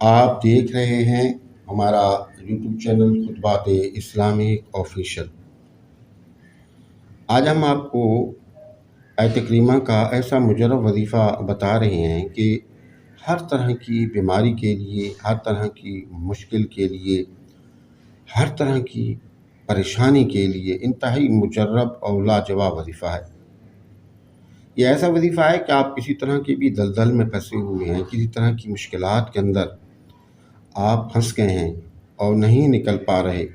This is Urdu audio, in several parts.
آپ دیکھ رہے ہیں ہمارا یوٹیوب چینل خطبات اسلامک آفیشل۔ آج ہم آپ کو آیت کریمہ کا ایسا مجرب وظیفہ بتا رہے ہیں کہ ہر طرح کی بیماری کے لیے، ہر طرح کی مشکل کے لیے، ہر طرح کی پریشانی کے لیے انتہائی مجرب اور لاجواب وظیفہ ہے۔ یہ ایسا وظیفہ ہے کہ آپ کسی طرح کی بھی دلدل میں پھنسے ہوئے ہیں، کسی طرح کی مشکلات کے اندر آپ پھنس گئے ہیں اور نہیں نکل پا رہے،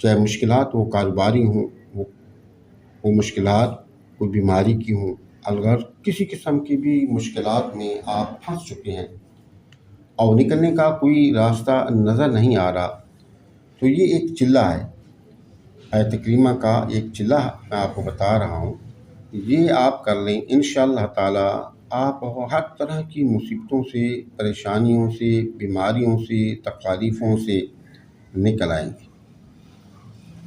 چاہے مشکلات وہ کاروباری ہوں، وہ مشکلات کوئی بیماری کی ہوں، اگر کسی قسم کی بھی مشکلات میں آپ پھنس چکے ہیں اور نکلنے کا کوئی راستہ نظر نہیں آ رہا، تو یہ ایک چلہ ہے، آیت کریمہ کا ایک چلہ میں آپ کو بتا رہا ہوں۔ یہ آپ کر لیں، انشاءاللہ تعالی آپ ہر طرح کی مصیبتوں سے، پریشانیوں سے، بیماریوں سے، تکالیفوں سے نکل آئیں گے۔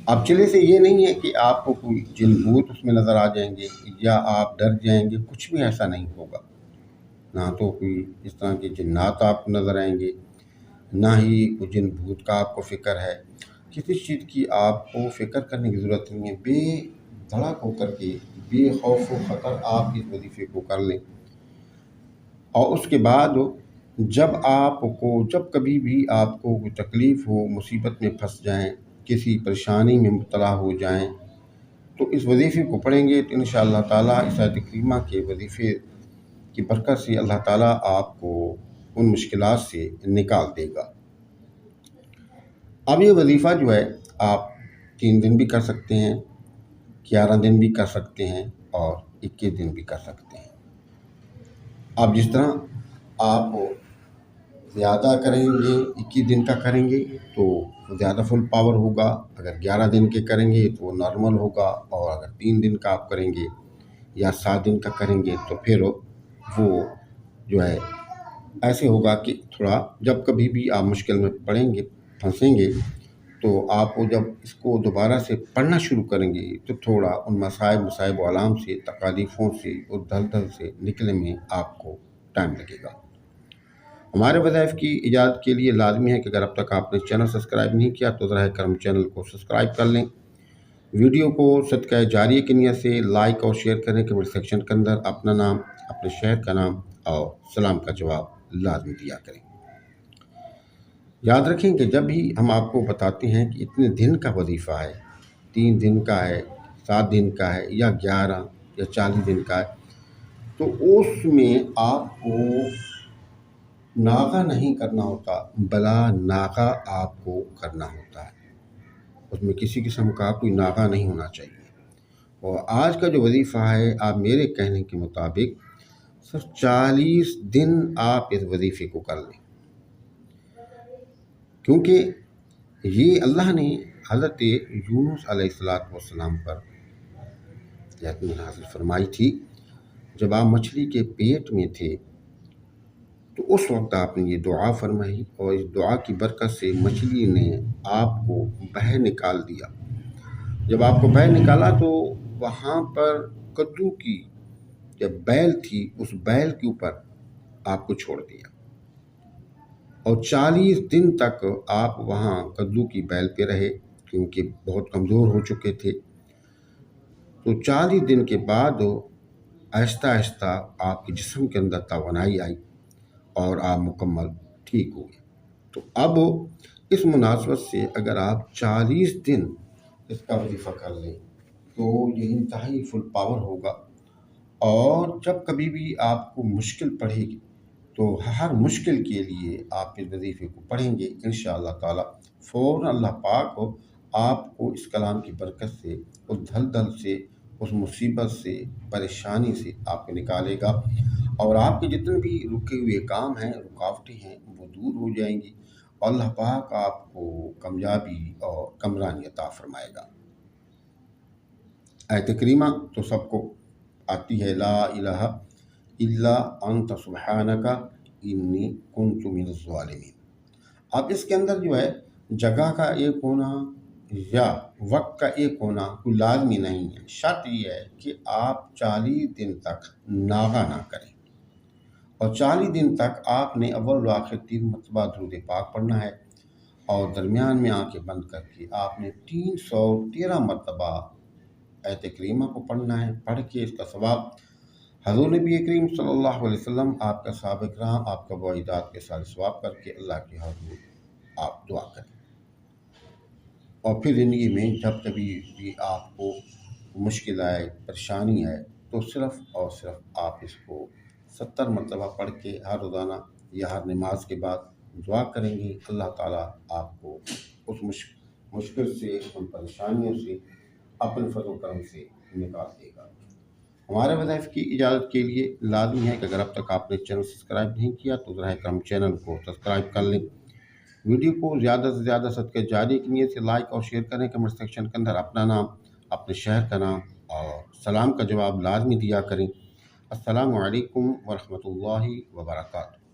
اب چلے سے یہ نہیں ہے کہ آپ کو کوئی جن بھوت اس میں نظر آ جائیں گے یا آپ ڈر جائیں گے، کچھ بھی ایسا نہیں ہوگا۔ نہ تو کوئی اس طرح کے جنات آپ کو نظر آئیں گے، نہ ہی کوئی جن بھوت کا آپ کو فکر ہے۔ کسی چیز کی آپ کو فکر کرنے کی ضرورت نہیں ہے، بے دھڑک ہو کر کے، بے خوف و خطر آپ اس وظیفے کو کر لیں۔ اور اس کے بعد جب کبھی بھی آپ کو کوئی تکلیف ہو، مصیبت میں پھنس جائیں، کسی پریشانی میں مبتلا ہو جائیں، تو اس وظیفے کو پڑھیں گے تو انشاءاللہ تعالیٰ اس آیت کریمہ کے وظیفے کی برکت سے اللہ تعالیٰ آپ کو ان مشکلات سے نکال دے گا۔ اب یہ وظیفہ جو ہے آپ 3 دن بھی کر سکتے ہیں، 11 دن بھی کر سکتے ہیں اور 21 دن بھی کر سکتے ہیں۔ اب جس طرح آپ زیادہ کریں گے، 21 دن کا کریں گے تو زیادہ فل پاور ہوگا، اگر 11 دن کے کریں گے تو وہ نارمل ہوگا، اور اگر 3 دن کا آپ کریں گے یا 7 دن کا کریں گے تو پھر وہ جو ہے ایسے ہوگا کہ تھوڑا جب کبھی بھی آپ مشکل میں پڑیں گے، پھنسیں گے، تو آپ جب اس کو دوبارہ سے پڑھنا شروع کریں گے تو تھوڑا ان مصائب و علام سے، تکالیفوں سے اور دلدل سے نکلنے میں آپ کو ٹائم لگے گا۔ ہمارے وظائف کی ایجاد کے لیے لازمی ہے کہ اگر اب تک آپ نے چینل سبسکرائب نہیں کیا تو ذرا کرم چینل کو سبسکرائب کر لیں، ویڈیو کو صدقہ جاریہ کی نیت سے لائک اور شیئر کریں، کمنٹ سیکشن کے اندر اپنا نام، اپنے شہر کا نام اور سلام کا جواب لازمی دیا کریں۔ یاد رکھیں کہ جب بھی ہم آپ کو بتاتے ہیں کہ اتنے دن کا وظیفہ ہے، 3 دن کا ہے، 7 دن کا ہے یا 11 یا 40 دن کا ہے، تو اس میں آپ کو ناغہ نہیں کرنا ہوتا، بلا ناغہ آپ کو کرنا ہوتا ہے۔ اس میں کسی قسم کا کوئی ناغہ نہیں ہونا چاہیے۔ اور آج کا جو وظیفہ ہے، آپ میرے کہنے کے مطابق صرف 40 دن آپ اس وظیفے کو کر لیں، کیونکہ یہ اللہ نے حضرت یونس علیہ السلام پر نازل فرمائی تھی۔ جب آپ مچھلی کے پیٹ میں تھے تو اس وقت آپ نے یہ دعا فرمائی، اور اس دعا کی برکت سے مچھلی نے آپ کو باہر نکال دیا۔ جب آپ کو باہر نکالا تو وہاں پر کدو کی جب بیل تھی، اس بیل کے اوپر آپ کو چھوڑ دیا، اور 40 دن تک آپ وہاں کدو کی بیل پہ رہے، کیونکہ بہت کمزور ہو چکے تھے۔ تو 40 دن کے بعد آہستہ آہستہ آپ کے جسم کے اندر توانائی آئی اور آپ مکمل ٹھیک ہوئے۔ تو اب اس مناسبت سے اگر آپ 40 دن اس کا وظیفہ کر لیں تو یہ انتہائی فل پاور ہوگا، اور جب کبھی بھی آپ کو مشکل پڑے گی تو ہر مشکل کے لیے آپ اس وظیفے کو پڑھیں گے، انشاءاللہ تعالی فوراً اللہ پاک آپ کو اس کلام کی برکت سے، اس دلدل سے، اس مصیبت سے، پریشانی سے آپ کو نکالے گا، اور آپ کے جتنے بھی رکے ہوئے کام ہیں، رکاوٹیں ہیں، وہ دور ہو جائیں گی، اور اللہ پاک آپ کو کامیابی اور کامرانی عطا فرمائے گا۔ آیت کریمہ تو سب کو آتی ہے، لا الہ الا انت سبحانک انی کنت من الظالمین۔ اب اس کے اندر جو ہے جگہ کا ایک ہونا یا وقت کا ایک ہونا کوئی لازمی نہیں ہے، شرط یہ ہے کہ آپ 40 دن تک ناغہ نہ کریں، اور 40 دن تک آپ نے اول و آخر 3 مرتبہ درود پاک پڑھنا ہے، اور درمیان میں آنکھیں بند کر کے آپ نے 313 مرتبہ آیت کریمہ کو پڑھنا ہے۔ پڑھ کے اس کا ثواب حضور نبی کریم صلی اللہ علیہ وسلم، آپ کا صحابہ کرام، آپ کا بعیدات کے ساتھ ثواب کر کے اللہ کے حضور آپ دعا کریں۔ اور پھر زندگی میں جب کبھی بھی آپ کو مشکل آئے، پریشانی آئے، تو صرف اور صرف آپ اس کو 70 مرتبہ پڑھ کے ہر روزانہ یا ہر نماز کے بعد دعا کریں گے، اللہ تعالیٰ آپ کو اس مشکل سے، ان پریشانیوں سے اپنے فضل و کرم سے نکال دے گا۔ ہمارے وظائف کی اجازت کے لیے لازمی ہے کہ اگر اب تک آپ نے چینل سبسکرائب نہیں کیا تو براہ کرم چینل کو سبسکرائب کر لیں، ویڈیو کو زیادہ سے زیادہ صدقہ جاری کی نیت سے لائک اور شیئر کریں، کمنٹ سیکشن کے اندر اپنا نام، اپنے شہر کا نام اور سلام کا جواب لازمی دیا کریں۔ السلام علیکم ورحمۃ اللہ وبرکاتہ۔